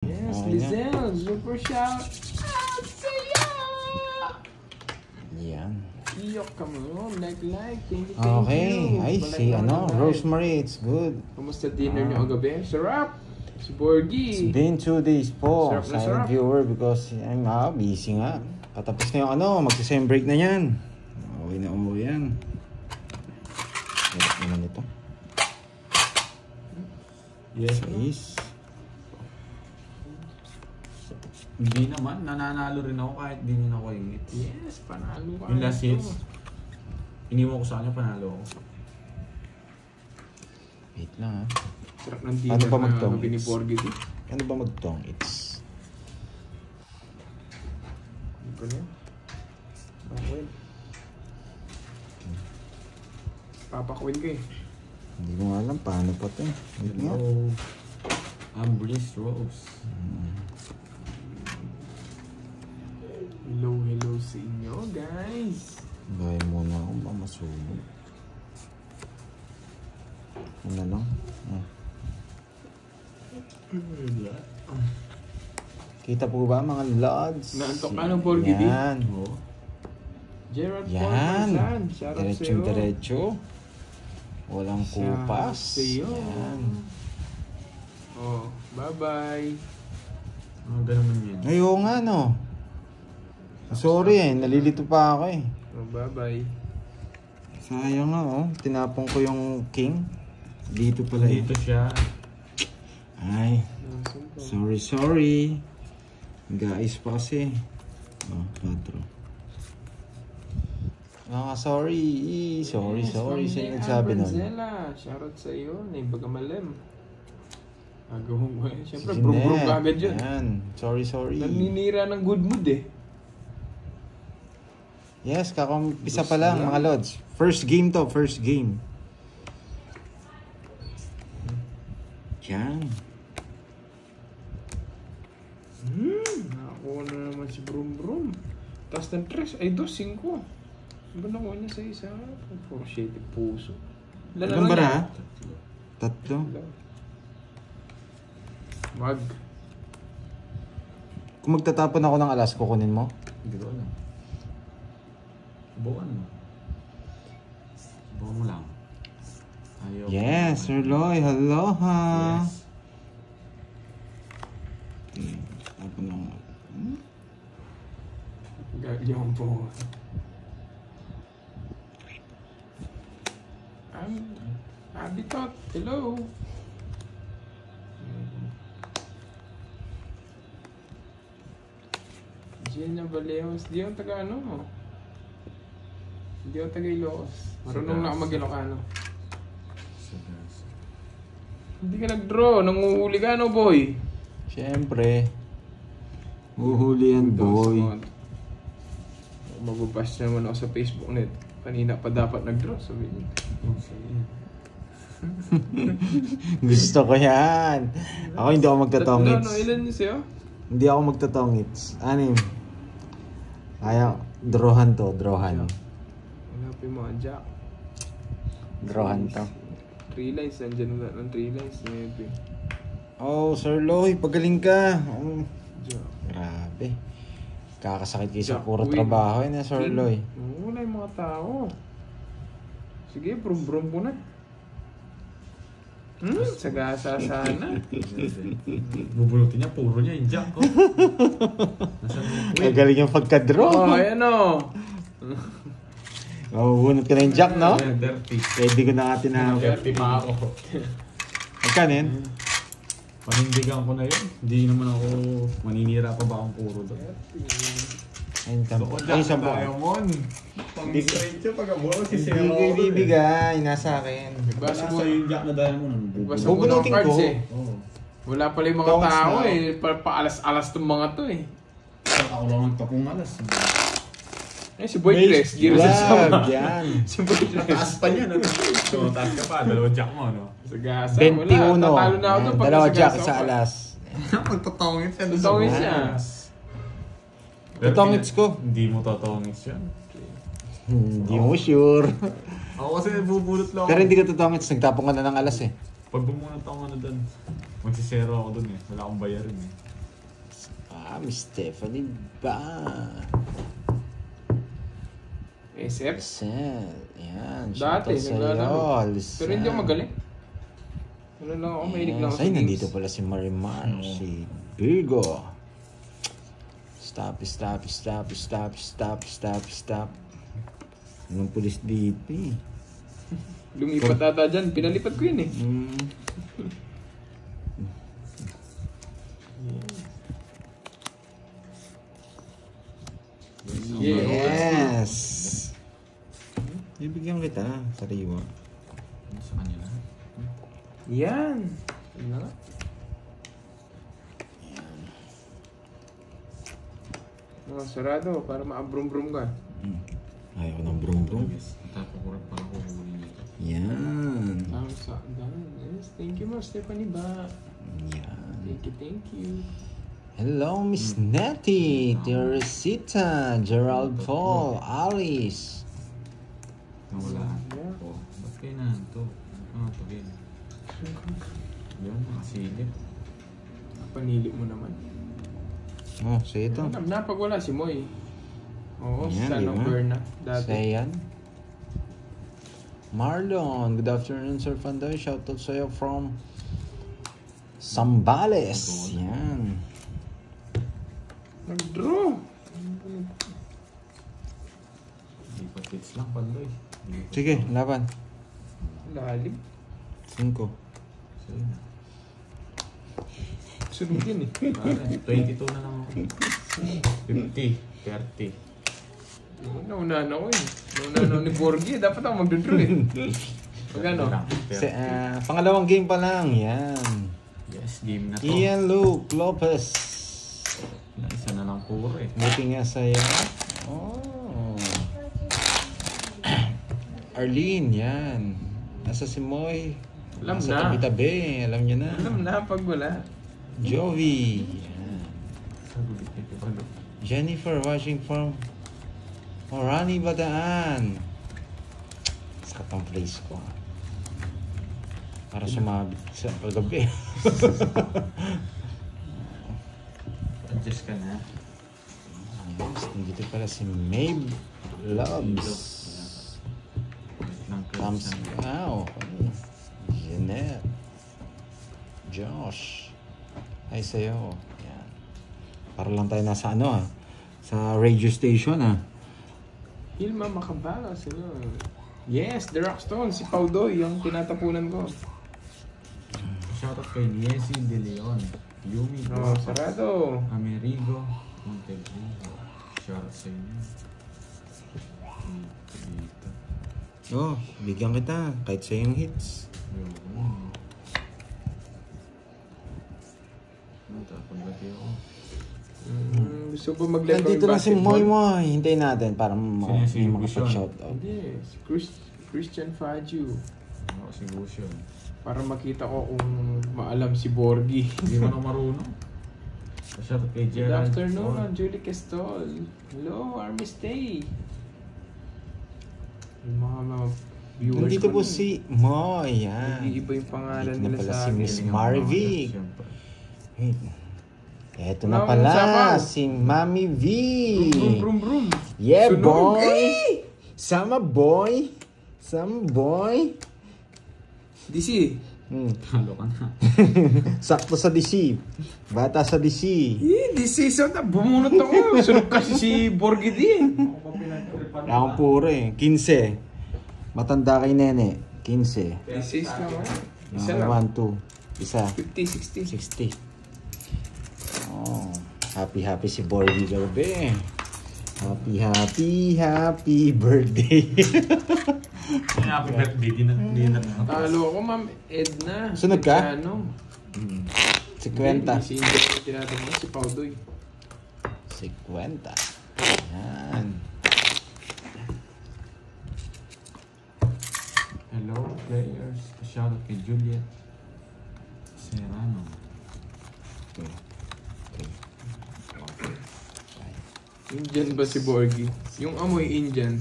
Yes, Lizelle, super shout out sa'yo! Yan. Iyok ka mo, like, thank you. Okay, I see, Rosemary, it's good. Kumusta dinner nyo ang gabi? Sarap! Si Borgie. It's been 2 days po, Sarap na silent sarap. viewer, because I'm busy nga. Patapos na yung magsisame break na yan. Okay na umuwi yan. Hirap naman ito. Yes. Hindi naman, nananalo rin ako kahit di nyo na ako ingit. Yes, panalo ka. Yung last hits, iniwan ko sa kanya, panalo ako. Wait lang ha. Sarap ng dinner Ano ba na magtong? gabi ni Borgie. Ano ba magtong? It's... Ano ba yan? Bakit? Papakwin ka eh. Hindi ko alam paano pa ito. Wait nga. Hello, Ambris Rose. Hello sa inyo, guys. Gaya muna ako ba masunog. Ano lang? Kita po ba mga lods? Naantok ka ng Borgie di? Yan. Gerard Yan. Paul, shout out sa'yo. Diretso. Walang kupas. Sa'yo. Yan. Oh, bye-bye. Ano ganun man yan? Ayaw nga no. Sorry nalilito pa ako eh. Oh, bye-bye. Sayang nga tinapong ko yung king. Dito pala Dito siya. Ay. Sorry. Guys pa kasi. 4. Sorry. Sorry. Sino nagsabi nun? Shoutout sa iyo. Naibaga malem. Agawang ko eh. Siyempre, Si brum Net. ka agad dyan. Yan. Sorry. Naninira ng good mood eh. Yes, kakampisa pa lang mga lods. First game. Yan. Nakakuha na naman si Brum. Taas ng 3. Ay, 2, 5. Ano ba nakuha niya sa isa? 4 puso. Ilan ba na? 3. Wag. Kung magtatapon ako ng alas, kukunin mo? Hindi ko alam. Subukan mo. Subukan mo lang. Ayaw. Yes, Sir Loy. Hello ha. Yes. Tapon lang. Gagawin po. Habitat. Hello. Gina Baleos. Di ako taga ano. Hindi ako taga Ilocos. Marunong na ako mag-Ilocano. Hindi ka nag-draw. Nanguhuli ka no, boy? Siyempre. Uhuli yan, boy. Mabubash naman ako sa Facebook net. Kanina pa dapat nag-draw. Sabi niya. Gusto ko yan. Ako hindi ako magtatongits. Ilan niyo sa'yo? Hindi ako magtatongits. 6. Kaya, drawhan to. Wala pa yung mga jack. Drawhan to. 3 lines. Nandiyan na ng 3 lines. Maybe. Oh, Sir Loy, pagaling ka. Jack. Grabe. Kakasakit kayo sa Jack puro Queen. trabaho na, Sir Loy. Wala yung mga tao. Sige, brum-brum ko na. Sagasa sana. Bubulutin niya, puro niya yung jack ko. Magaling yung pagka-draw. Oh, ayan o. Mabuhunot ka na yung jack, no? Dirty. Pwede ko na nga tinapos. Dirty pa ako. Magkano yun? Panindigan ko na yun. Hindi naman ako maninira pa ba akong puro doon. Ayun, ay, 10. Diamond. Pang-straight siya pag abuo si Hindi ko ibibigay. Nasa akin. Basta Nasa yung jack na diamond. Basta mo ng Bubunutin cards ko. eh. Oo. Wala pala yung mga Tongs tao na. eh. Paalas-alas tong mga to eh. Ako lang nagtapong alas. Eh, si Boy Tres. Giro sa sama. Yan. Si Boy Tres. Taas pa niya. So, taas ka pa. Dalawang jack mo, no? Sagasa. 21. Wala. Tatalo na ako doon pag Dalawa jack nasagasa sa ako. alas. Magtotongit siya. Totongit siya. Totongits ko. Hindi mo totongits yan. Hindi mo sure. Ako kasi bubulot lang Pero hindi ka totongits. Nagtapong ka na ng alas eh. Pag bumunot ako doon, magsisero ako doon eh. Wala akong bayarin eh. Miss Stephanie ba? SF? Lisel. Yan. Dati, Shoutout naglalaro. Lisel. Pero hindi ako magaling. Ano lang ako, mahilig lang ako Yes. Ay, nandito pala si Marimar. Si Virgo. Stop. Anong pulis dito eh? Lumipat ata dyan. Pinalipat ko yun eh. Yes! Ibigyan kita, sariwa. Sa kanila. Yan. Yan na nga. Oh, sarado para maabrum-brum ka. Ayaw ko ng brum-brum. Yes. Tapos ko rin pala kukunin nito. Yan. Yes, thank you, Mas Stephanie ba? Yan. Thank you. Hello, Miss Nettie, Teresita, Gerald Paul, Alice. Nawala. Yeah. Oh, ba't kayo na ito? Ano ito din? Yung makasilip. Panili mo naman. Oh, sa ito. Napag wala si Moy. Oo, Yan, sa di ba? Berna. Dati. Sayan. Marlon, good afternoon, Sir Fandoy. Shoutout sa'yo from Sambales. Yan. Nag-draw. Hindi pa hits lang pala eh. Sige, laban. Lalim. 5. Sa'yo na. Sunod yun eh. 22 na lang ako. 50, 30. Naunahan ako eh. Naunahan ako ni Borgie. Dapat ako mag-draw eh. Magkano? Pangalawang game pa lang. Yan. Yes, game na to. Ian Luke Lopez. Isa na lang puro eh. Buti nga sa'yo. Oh. Arlene, yan. Nasa si Moy. Alam Nasa na. tabi-tabi. Alam niyo na. Alam na pag wala. Jovi. Yan. Sa gulit nito pala. Jennifer watching from Orani, Bataan. Sa katang place ko. Para sumabit sa kagabi. Adjust ka na. Ayos, nandito pala si Mabe Loves. Thumbs wow. Jeanette. Josh. Hi sa'yo. Yan. Para lang tayo nasa ano ha. Sa radio station ha. Hilma Makabala sila. Yes, The Rockstone. Si Paudoy, yung tinatapunan ko. Shoutout kay Niesi De Leon. Yumi. Oh, sarado. Amerigo. Montevideo. Shoutout sa inyo. Dito. Oh, bigyan kita. Kahit sa yung hits. Yun. Natapagati ako. Gusto ba mag-left Nandito na si Moy Moy. Hintayin natin para Si makapag-shoutout. Hindi, si Christian Faju. Ako si Gusion. Para makita ko kung maalam si Borgie. Hindi mo na marunong. Shoutout kay Good Gerald. afternoon, Paul. Julie Castol. Hello, Army Stay. Yung mga viewers Nandito ko po nun. si Moy. Yan. Nag-iiba yung pangalan Nandito na nila pala sa si akin. Miss Galing ang Marvig. mga, siyempre. Wait. Eto na Wala pala. akong sapaw. Si Mami V. Brum, brum, brum. Yeah, Sunog. boy. Sama boy. Sama boy. DC. Talo ka na. Sakto sa DC. Bata sa DC. DC. So, bumunot ako. Sunog kasi si Borgie di. Akong puro eh. 15. Matanda kay Nene. 15. DC lang ako. Isa lang. 1, 2. Isa. 50, 60. 60. Oh. Happy si Borgie gabi. Happy birthday. Happy birthday. Di na. Talo ako, Ma'am Edna. Sunod ka? Ano? 50. Si Inday tinatanong si Paudoy. 50. Yan. Hello players. Shoutout kay Juliet Serrano. Indian ba si Borgie? Yung amoy Indian.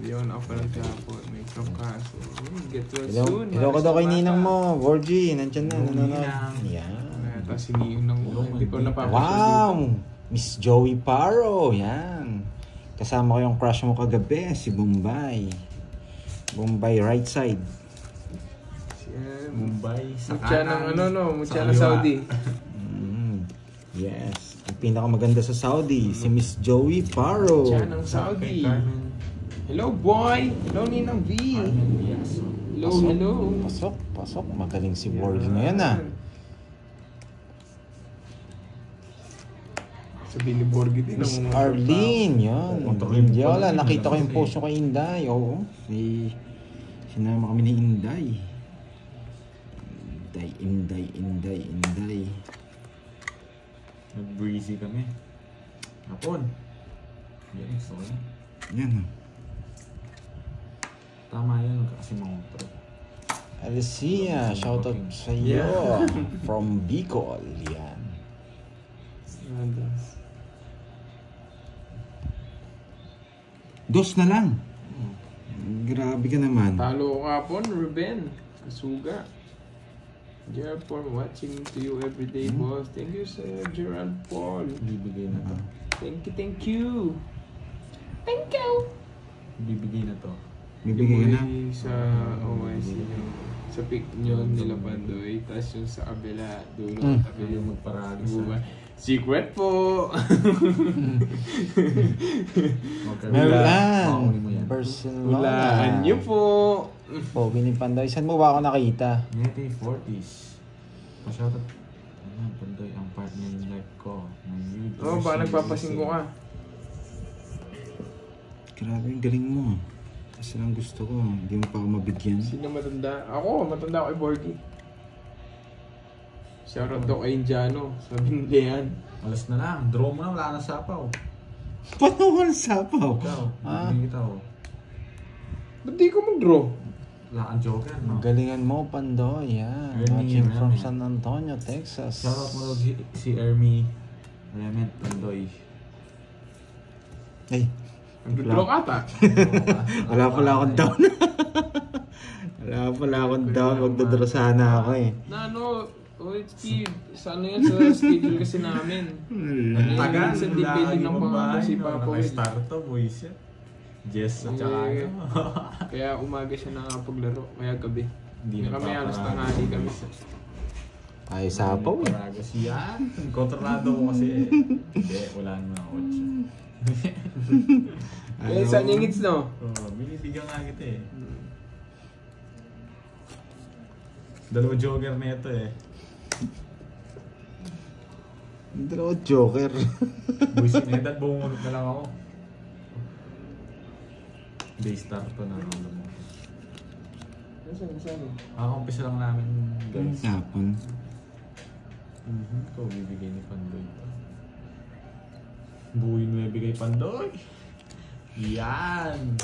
Hindi ako nakapalang kahapon. May trangkaso. Get well soon. Hello ka daw kay Bata. ninang mo. Borgie, nandyan na. Hello, Nanonood. Ninang. Yan. Tapos siniyon ng hindi ko napapansin. Wow! Miss Joey Paro, yan. Kasama ko yung crush mo kagabi, si Bombay. Bombay right side. Mumbai sa Mutya kanan. ng mutya ng kaliwa. Saudi. Yes. Ang pinakamaganda sa Saudi, si Miss Joey Paro. Mutya ng Saudi. Kay Carmen. Hello boy! Hello Ninang V! Carmen Diaz. Hello. Pasok. Magaling si Borg ngayon ah. Sabi ni Borgi din. Miss Arlene, yun. Control yung Indiola, control. nakita ko yung post nyo kay Inday. Oo. Sinama kami ni Inday. Inday. Nag-breezy kami. Hapon. Yes, okay. Yan. Tama yan, kasi mga pre. Alicia, shoutout sa iyo. Yeah. From Bicol. Yan. Dos na lang. Grabe ka naman. Talo ka po, Ruben. Kasuga. Gerald Paul, watching to you everyday, boss. Thank you, sir. Gerald Paul. Bibigay na to. Thank you. Thank you. Bibigay na to. Bibigay ka na. Yung sa OYC nyo. Sa pic nyo nila Pandoy. Tapos yung sa kabila, dulo. Ako yung magparado Diba? sa... Secret po! Okay, Meron. Makunin mo yan. Barcelona. Hulaan nyo po! Pogi ni Pandoy. Saan mo ba ako nakita? Nete 40s. Pasyoutout. Ayan, Pandoy, ang partner in life ko. Oh, baka nagpapasinggo ka. Grabe, ang galing mo. Kasi lang gusto ko. Hindi mo pa ako mabigyan. Sino matanda? Ako, matanda ako kay Borgie. Shoutout daw kay Indiano. Sabi ni Leon. Alas na lang. Draw mo na, wala na sapaw. Paano wala sapaw? Ikaw, Ah. bibigay kita oh. Ba't di ko mag-draw? Wala kang joker, no? Galingan mo, Pandoy. Yan. Ernie, Watching from Ernie. San Antonio, Texas. Shoutout mo daw si Ermi. Raymond Pandoy. Ay, Mag-draw ka ata. wala pala akong down. Wala pala akong down. Magdodro sana ako eh. Na ano, Steve, sa ano yan sa schedule kasi namin. Tagal, Sa depende ng mga si Papa Will. Naka-start to, boys yan. Jess at saka Eh, ano. Kaya umaga siya nakapaglaro, kaya gabi. Hindi na Kami alas paparado. tanghali kami. Ay, sapaw eh. Paragas yan. Kontrolado ko kasi. Hindi, wala naman ako. Eh, saan yung hits no? Binibigyan nga kita eh. Dalawa joker na ito eh. Dalawa joker. Boys in edad, bumunod na lang ako. Day start to na ako mo. Saan? Kakampisa lang namin guys. Hapon. Ikaw bibigay ni Pandoy pa. Buhay mo ibigay Pandoy. Yan!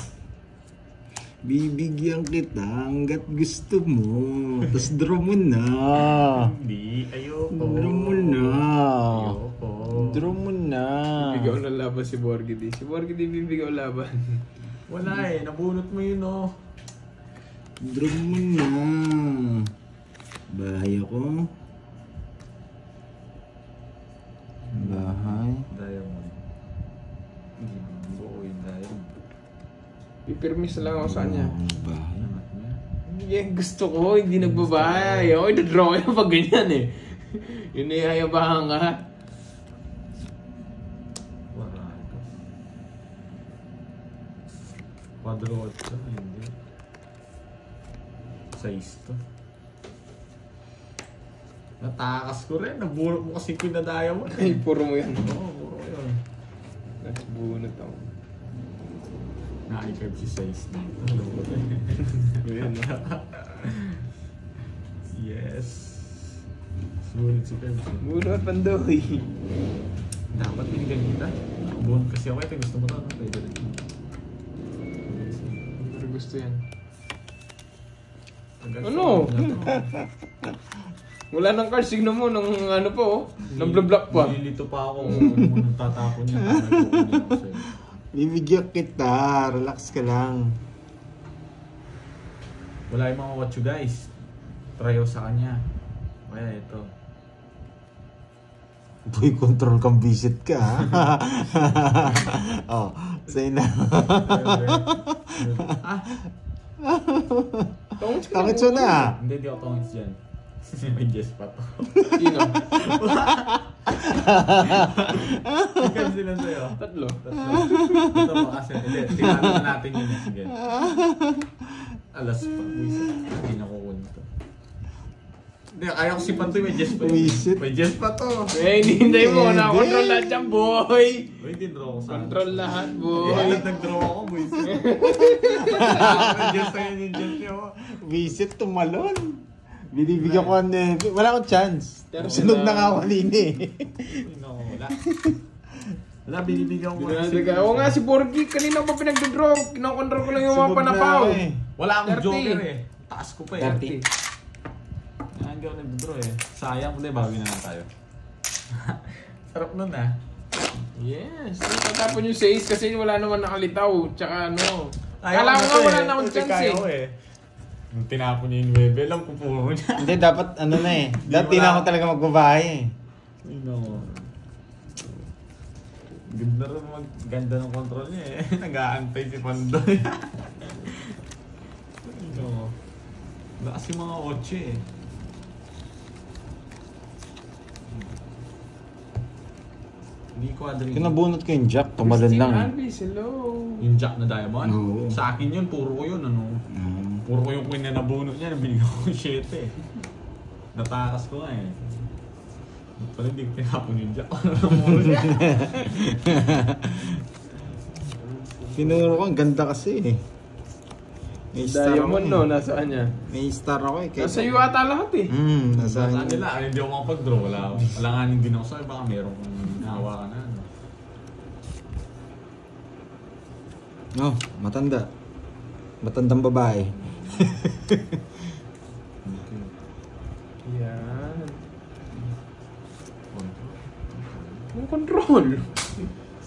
Bibigyan kita hanggat gusto mo. Tapos draw mo na. Hindi, ayoko. Draw mo na. Ayoko. Draw mo na. Bibigaw ng laban si Borgie di. Si Borgie di bibigaw laban. Wala eh, nabunot mo yun oh. Draw mo na. Bahay ako. Bahay. Diamond. Buo yung diamond. Pipirmis na lang ako sa kanya. Bahay. Anak niya. Yan gusto ko, hindi nagbabahay. Ako, i-draw ko pag ganyan eh. Yun ay hayabahan ka. Wala ito. Quadro 8, hindi. Size to. Natakas ko rin, nabunot mo kasi ko na diamond Ay, eh. puro mo yan. Oo, puro yun. That's bunot ako. Na-i-curve si size na ito. Yan, no? Yes. Sulit si curve. Bunot, Pandoy. Dapat binigyan kita. Nakabunot kasi ako ito. Gusto mo ito, no? Pwede rin. Pero gusto yan. Agad Ano? ko na to. Wala nang card, signo mo nung ano po, oh. Nang block pa. Nililito pa ako kung nagtatapon niya. Nagkukunin ako sa'yo. Bibigyan kita. Relax ka lang. Wala yung mga watch you guys. Try sa kanya. Kaya ito. Boy, control kang visit ka, ha? Oh, say na. Tangits na. Hindi, di ako tongits dyan. May Jess pa to. Sino? Ikan sila sa'yo. Tatlo. Ito mo kasi. Hindi, tingnan na natin yun. Sige. Alas pa. Hindi na kukunta. Hindi, ayaw ko si Pantoy, may Jess pa yun. Visit. May Jess pa to. Eh, hinihintay mo. Nakakontrol lahat yan, boy. Uy, din-draw ko sana. Control lahat, boy. Halat nag-draw ako, boy. May Jess sa'yo yung Jess niyo. Visit tumalon. Binibigyan ko wala akong chance. Pero Sunog sila- na nga walini. No, wala. Wala, binibigyan ko. Oo nga, si Borgie. Kanina pa pinagdodraw. Kinokontrol ko lang yung mga panapaw. Wala akong 30. joker eh. Taas ko pa eh. 30. Hindi ako nag-draw eh. Sayang ko na bago na lang tayo. Sarap nun ah. Yes. Tatapon yung 6 kasi wala naman nakalitaw. Tsaka ano. Ayaw Kala ko na nga to wala eh. na akong Kasi chance kaya eh. ko Nung tinapon niya yung 9, alam ko puro niya. Hindi, dapat ano na eh. Dati wala. na ako talaga magbabae eh. No. Ganda rin ganda ng control niya eh. Nag-aantay si Pandoy. No. Lakas yung mga 8 eh. Hindi quadring. Kinabunot ko yung jack, tumalon lang eh. Alvis, hello. Yung jack na diamond? Oo. Sa akin yun, puro ko yun. Ano? Puro ko yung queen na nabunot niya, binigyan ko 7 eh. Natakas ko nga eh. Pala hindi ko tinapon yung jack. Muro niya. Tinuro ko, ang ganda kasi eh. May star ako Diamond eh. no, nasa kanya. May star ako eh. Nasa iyo ata lahat eh. Nasa Sa nila, hindi ako makapag-draw. Wala nga din ako sa'yo. Baka meron kong nahawakan na. Ano. Oh, matanda. Matandang babae. Yan. Yung control.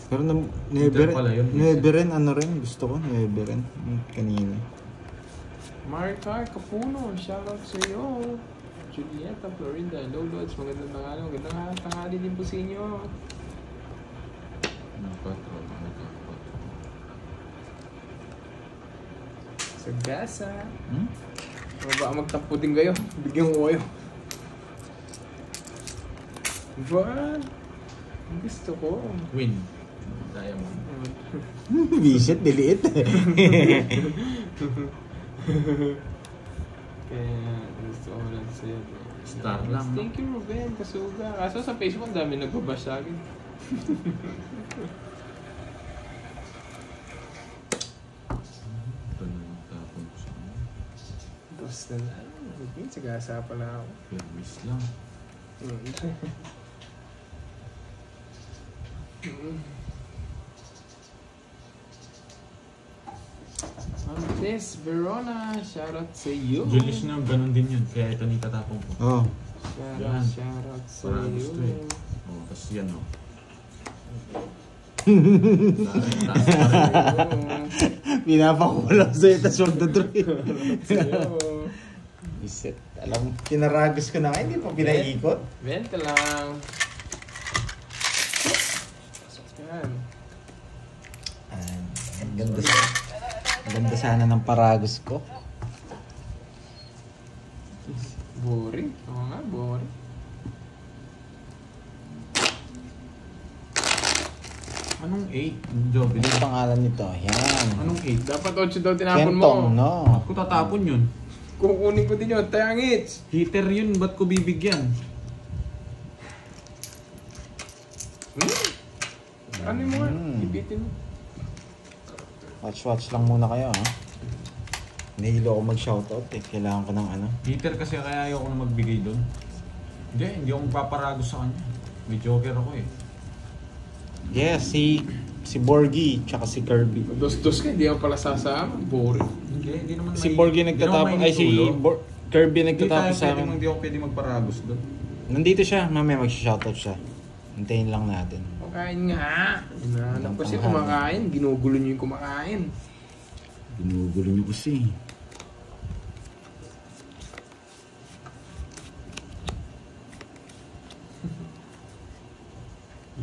Pero Peter pala yun. never rin, ano rin, gusto ko, never rin. Kanina. Marcar Capuno, shoutout sa iyo. Julieta, Florida, Low Lods, magandang tanghali. Magandang tanghali din po sa inyo. Sagasa. O baka magtampo din kayo. Bigyan ko kayo. Ba? Gusto ko. Win. Diamond. Visit, diliit. Kaya gusto ko lang sa'yo. Star lang, no? Thank you, Ruben. Kasuga. Kaso sa Facebook, dami nagbabash sa akin. Ito na magtapon ko sa ano. Tapos na lang. Sagasa pala ako. Service lang. This Verona, shoutout sa iyo. Julius na ganun din yun. Kaya ito ni tatapon ko. Oh. Yan. Shoutout sa Para iyo. gusto eh. Oh, tapos yan oh. Pinapakulang sa'yo, tas wag na-draw. Sa'yo. Visit. Alam, pinaragos ko na nga, hindi pa pinaikot. Benta lang. Yan. Ang ganda sa... Ang ganda sana ng paragos ko. Boring. Oo nga, boring. Anong 8? Job, Ano yung pangalan nito? Yan. Anong 8? Dapat 8 daw tinapon mo. Kentong, no? Ba't ko tatapon yun? Kukunin ko din yun. Tayangits. Heater yun, ba't ko bibigyan? Ano mo nga? Ibitin mo. Watch lang muna kayo, ha? Nahilo ako mag-shoutout eh. Kailangan ko ng ano. Heater kasi kaya ayoko na magbigay doon. Hindi ako magpaparagos sa kanya. May joker ako eh. Yes, si Borgie, tsaka si Kirby. Dos-dos ka, hindi ako pala sasama. Boring. Hindi naman Si Borgie nagtatapos, ay si Kirby nagtatapos sa akin. Hindi ako pwede magparagos doon. Nandito siya, mamaya mag-shoutout siya. Hintayin lang natin. Kumakain nga. Hinahanap ko siya kumakain. Ginugulo niyo yung kumakain. Ginugulo niyo kasi.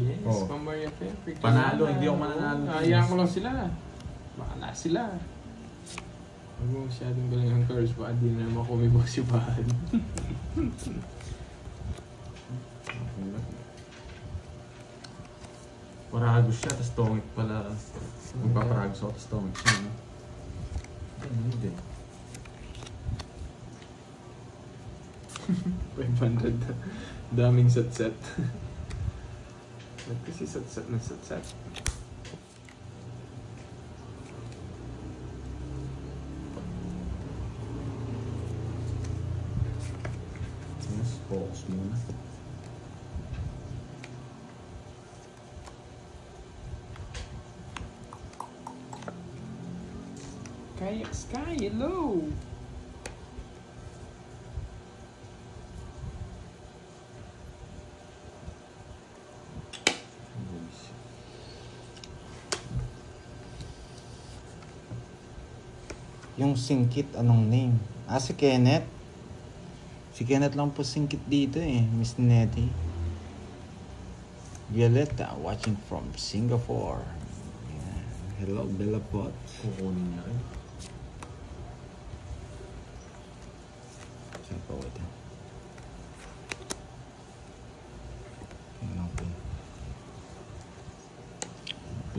Yes, Oh. Maria Pepper. Panalo, hindi ako mananalo. Hayaan ko lang sila. Bahala sila. Huwag mo masyadong galing ang curse, baka di na naman kumibo si Bahan. Paragos siya, tapos tongit pala. Magpaparagos ako, tapos tongit siya. No? Hindi. 500 na. Daming set-set. Ba't kasi set-set na set-set? Yes, focus muna. Kayak Sky, hello! Yung singkit, anong name? Ah, si Kenneth. Si Kenneth lang po singkit dito eh, Miss Nettie. Violetta, watching from Singapore. Yeah. Hello, Bella Pot. Kukunin niya rin. Saan pa wala? Tingnan ko.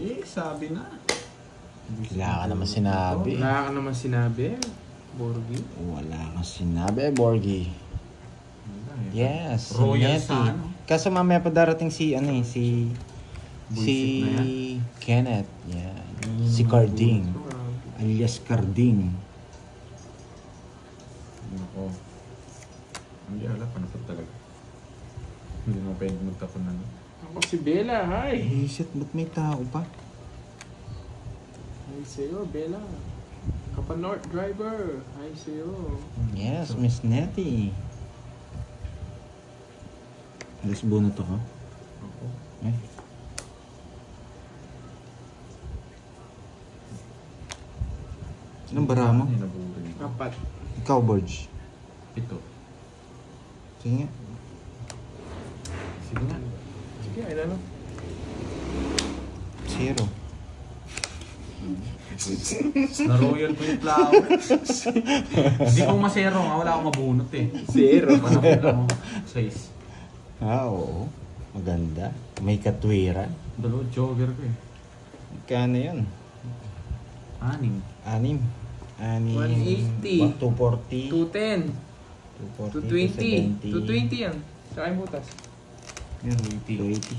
Eh, sabi na. Wala ka naman sinabi. Wala ka naman sinabi, Borgi. Wala kang sinabi, Borgie. Yes, Royal si sa Nettie. ano? Kaso mamaya pa darating si ano eh, si Buisit na Kenneth. Yeah. Si Carding. Alias Carding. Ako. Hindi ala, panapot talaga. Hindi mo pwede magtapon na. Ako si Bella, hi! Eh, shit, ba't may tao pa? Hi sa'yo, Bella. Kapanort driver, hi sa'yo. Yes, Miss Nettie. Alas bunot ako. Ako. Ay. Anong bara mo? Ay, nabuli ko. Apat. Ikaw, Borge. 7. Sige nga. Sige nga. Sige, ay ano? 0. Na-royal ko yung flower. Hindi ko masero nga, wala akong mabunot eh. 0. Panapot lang ako. 6. Ah, oo. Maganda. May katwiran. Dalawang jogger ko eh. Kano yun? 6. 6. 180. 240. 210. 240. 220. 220 yan. Saka yung butas. Yan, 280.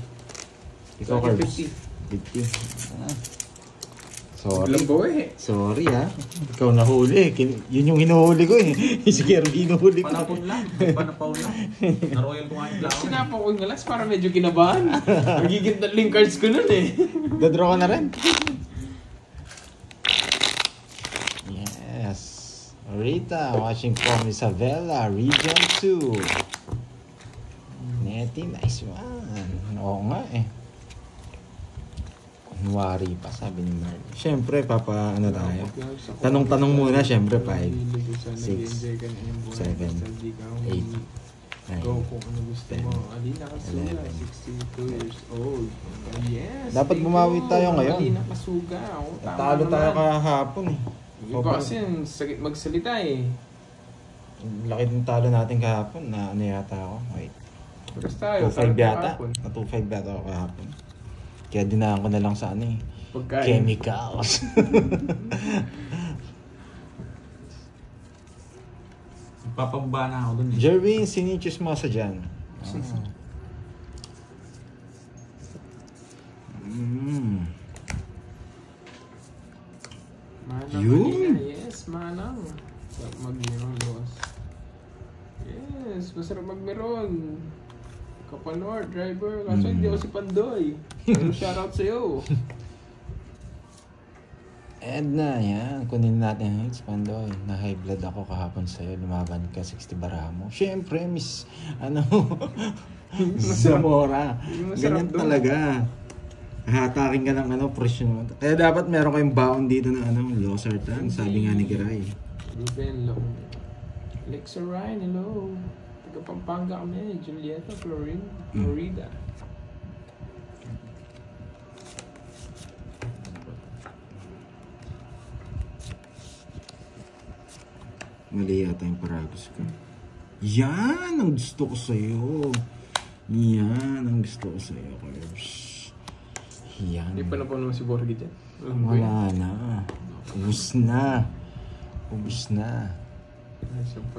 Ikaw, Carbs. 50. Ah. Sorry. Lambo eh. Sorry ha. Ikaw nahuli. Yun yung hinuhuli ko eh. Si Kirby hinuhuli ko. Panapon lang. Panapaw lang. Na-royal ko nga yung flower. Sinapa ko yung alas para medyo kinabahan. Magiging tatlong cards ko nun eh. Dadraw ka na rin. Yes. Rita, watching from Isabela, Region 2. Nettie, nice one. Oo nga eh. Kunwari pa, sabi ni Mark. Siyempre, ano tayo? Tanong-tanong muna, siyempre, 5, 6, 7, 8, 9, Go kung ano gusto mo. 10, Alina Kasuga, 62 years old. Yes. Dapat thank bumawi you, tayo ngayon. Alina Kasuga. Oh, tama Talo tayo naman. kahapon eh. Iba kasi yung sakit magsalita eh. Laki ng talo natin kahapon na ano yata ako. Wait. Tapos tayo. 2-5 yata. kahapon. 2-5 yata ako kahapon. Kaya dinaan ko na lang sa ano eh. Pagkain. Chemicals. Papababa na ako dun eh. Jerwin, sinichus mo sa dyan. Manang Yun. Alina. Yes, manang. Sarap magmeron, boss. Yes, masarap magmeron. Kapanor, driver. Kaso hindi ako si Pandoy. Pero shoutout sa'yo. Edna, yan. Kunin natin ang hits, Pandoy. Na high blood ako kahapon sa'yo. Lumaban ka, 60 baramo. Siyempre, Miss, ano, Zamora. Yung masarap Ganyan doon. talaga. Hatakin ka ng ano, presyon mo. Kaya dapat meron kayong baon dito ng ano, losartan. Sabi nga ni Giray. Ruben Long. Alexa Ryan, hello. Taga Pampanga kami. Julieta, Florida. Mali yata yung paragos ko. Yan ang gusto ko sa'yo. Yan ang gusto ko sa'yo, Curbs. Yan. Hindi pa na po naman si Borgi dyan. Wala na. Ubus na. Ubus na.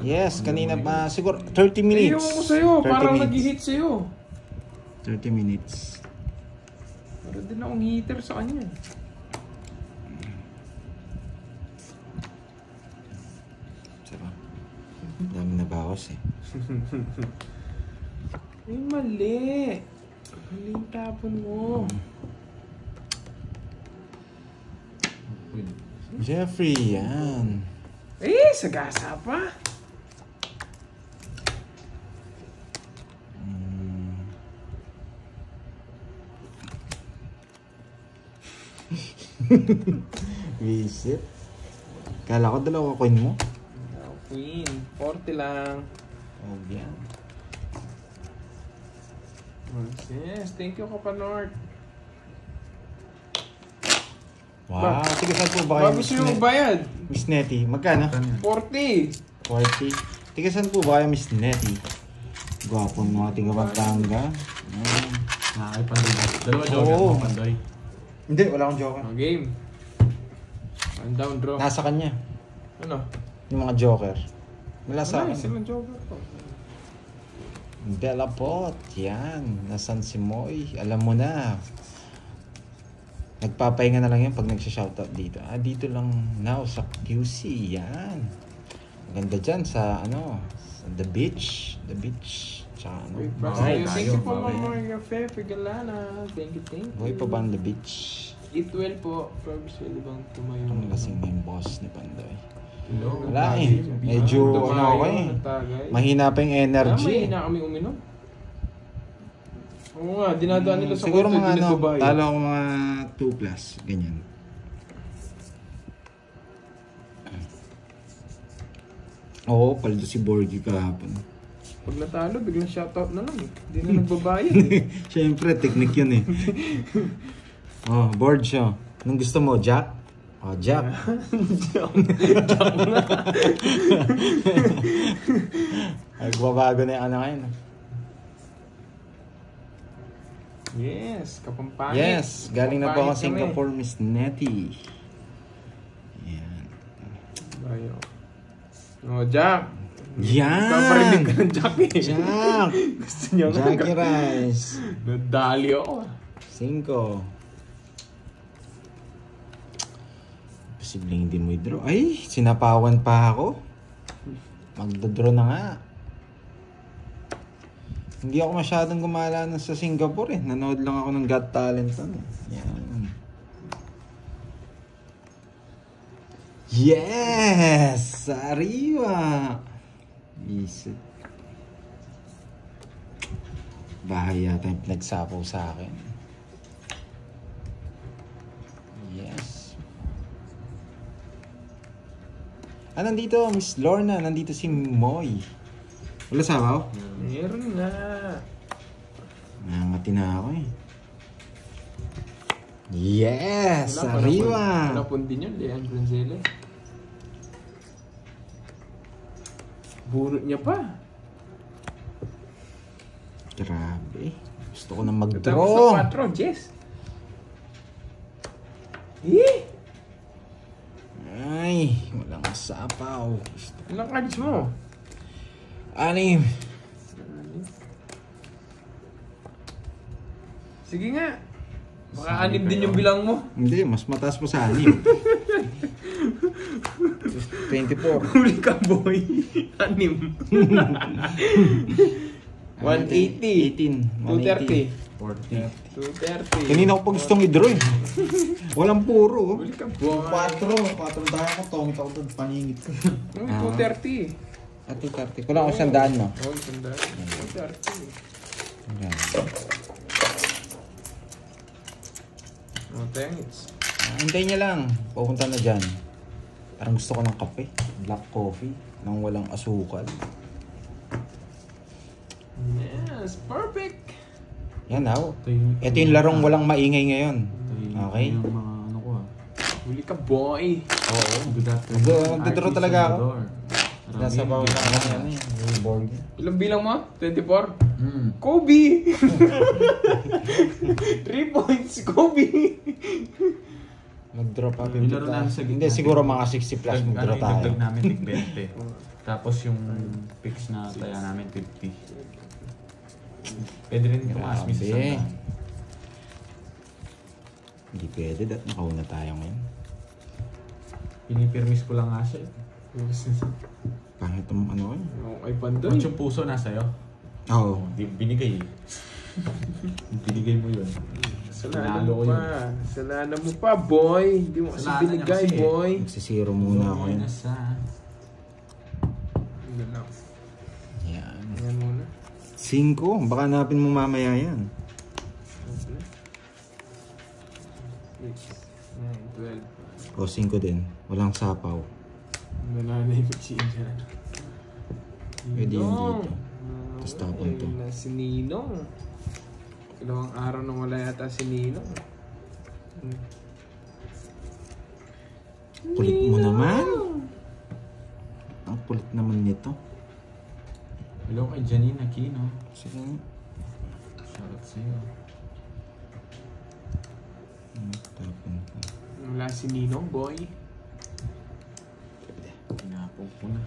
Yes, kanina pa. Siguro 30 minutes. Ayaw ko sa'yo. Parang nag-hit sa'yo. 30 minutes. Meron din akong heater sa kanya. Sarap. Dami na bawas eh. Ay, mali. Mali yung tapon mo. Jeffrey, yan. Eh, sagasa pa. Visit. Kala ko dalawa coin mo. Queen, 40 lang. Oh, yan. Yes, thank you, Kapanort. Wow, sige, saan po ba kayo? Bago siya magbayad. Miss Nettie, magkano? 40. 40. Tiga saan po ba kayo, Miss Nettie? Gwapo ng mga tiga Pampanga. Nakakay Pandoy. Dalawa joker mo, Pandoy. Hindi, wala akong joker. Oh, game. One down, draw. Nasa kanya. Ano? Yung mga joker. Wala sa Ano, akin. sila joker ko. Bella Pot, yan. Nasaan si Moy? Alam mo na. Nagpapahinga na lang yan pag nagsha-shoutout dito. Ah, dito lang now sa QC. Yan. Maganda dyan sa ano, sa the beach. The beach. Tsaka ano. Thank you po, Mama Cafe, Figalana. Thank you. Boy pa ba on the beach? Eat well po. Probs well bang tumayo. Ang lasing na yung boss ni Pandoy. Hello. Wala eh. Medyo ano ako eh. Mahina pa yung energy. Mahina kami uminom. Oo nga, dinadaan nila sa siguro kwarto, mga ano, nagbabayad. talo ako mga 2 plus. Ganyan. Oo, paldo si Borgie kahapon. Pag natalo, biglang shoutout na lang eh. Hindi na nagbabayad eh. Siyempre, technique yun eh. Oh, board siya. Anong gusto mo, Jack? Oh, Jack. Jack na. Nagbabago na yung ano ngayon. Yes, Kapampangit. Yes, galing na po ako Kapampangit Singapore, Miss Nettie. Yan. Bayo. Oh, Jack. Yan! Paparinig ka ng Jack eh. Jack! Gusto niya nga. Jackie Rice. Nadali ako. 5. Posibleng hindi mo i-draw. Ay, sinapawan pa ako. Magdodraw na nga. Hindi ako masyadong gumala na sa Singapore eh. Nanood lang ako ng Got Talent. Yan. Yes! Sariwa! Isit. Bahay yata yung pinagsapaw sa akin. Yes. Ah, nandito, Miss Lorna. Nandito si Moy. Wala sabaw? Meron nga. Nangangati na ako eh. Yes! Sariwa! Panapon din yun, Leon Gonzalez. Bunot niya pa. Grabe. Gusto ko na mag-draw. Tapos na 4, Jess. Eh! Ay, walang sapaw. Ilang cards mo? 6. Sige nga. Baka 6 din yung bilang mo. Hindi, mas mataas pa sa 6. 24. Huli ka, boy. 6. 180. 18. 230. 40. 230. Kanina ko pa gustong i-draw eh. Walang puro. Huli ka, boy. 4 tayo ko. Tongit ako doon. Paningit ko. 230. At 230. Kulang ako 100 no? Oo, 100. 230. Ayan. Oh, thanks. Hintayin niya lang. Pupunta na dyan. Parang gusto ko ng kape. Black coffee. Nang walang asukal. Yes, perfect. Yan now. Ito yung larong walang maingay ngayon. Okay? Yung mga ano ko ah. Huli ka, boy. Oo. Magdadraw Magdadraw talaga ako. Nasa bawal lang yan eh. Yung board. Ilang bilang mo? 24? Hmm. Kobe! 3 points, Kobe! Mag-draw pa. Yung laro namin sa Hindi, siguro mga 60 plus mag-draw tayo. Dagdag namin tig 20. Tapos yung picks na taya namin 50. Pwede rin tumaas minsan sa Grabe. sandaan. Hindi pwede, dat nakauna tayo ngayon. Pinipirmis ko lang nga siya. Pangit ang ano eh. Okay, Pandoy. Yung puso nasa'yo. Oo. Di binigay eh. Binigay mo yun. Kasalanan Pinalo mo ko yun. pa. Kasalanan mo pa, boy. Hindi mo kasi Kasalanan niya binigay, kasi. boy. Magsisiro muna ako yun. Nasa... Hindi lang. Yan. Ayan muna. 5. Baka hanapin mo mamaya yan. 6, 9, 12. O 5 din. Walang sapaw. Nananay mo siya dyan. Pwede yun Ninong. dito. Tapos tapon to. Ayun na si Ninong. Dalawang araw nang wala yata si Ninong. Kulit mo naman. Ang kulit naman nito. Hello kay Janine Aquino. Sige. Shoutout sa'yo. Tapon ko. Wala si Ninong, boy. Pinapog ko na.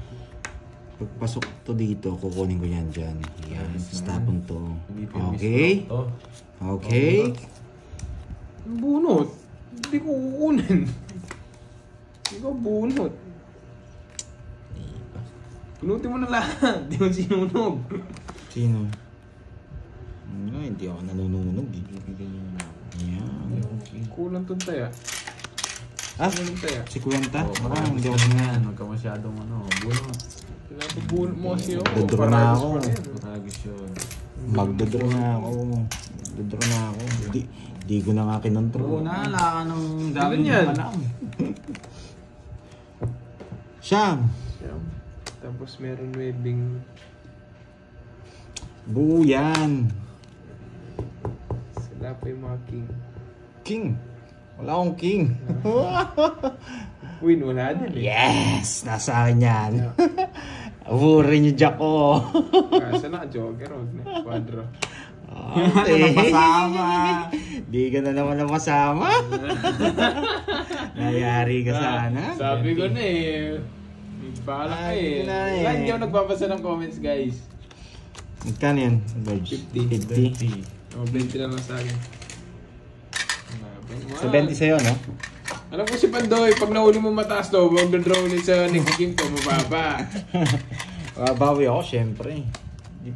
Pagpasok to dito, kukunin ko yan dyan. Yan. Yes, Tapon to. Hindi pirmis Okay. ko to. Okay. Ang bunot. Hindi ko kukunin. Hindi ko bunot. Pinuti mo na lahat. Hindi mo sinunog. Sino? Ano, hindi ako nanununog. Bibigyan niyo na ako. Yan. Kulang tong taya. Ah, Kulang taya. si Kuwenta? Oh, Baka marami hindi ka ako na yan. Huwag ka masyadong buno. Pinapabunot mo kasi ako. Dodoro na ako. Paragis yun. Magdodraw na ako. Dodraw na ako. Di ko na nga kinontrol. Oo na, wala ka ng dami Ano yan? pa lang. Siyam. Tapos meron webbing. Buo yan. Sila pa yung mga king. King. Wala akong king. Win, wala din eh. Yes! Nasa akin yan. Aburin niyo Jack ko. Kasa na, joker, wag na. Quadro. Napasama. Di ka na naman napasama. Nayari ka sana. Sabi ko na eh. Bahala ka eh. Ay, na eh. Wala, hindi ako nagbabasa ng comments, guys. Magkano yan? Verge? 50. 50. O, 20 na lang sa akin. Sa 20 sa'yo, no? Alam ko si Pandoy, pag nahuli mo mataas daw, huwag na-draw ulit sa next game ko, mababa. Bawi ako, syempre. Di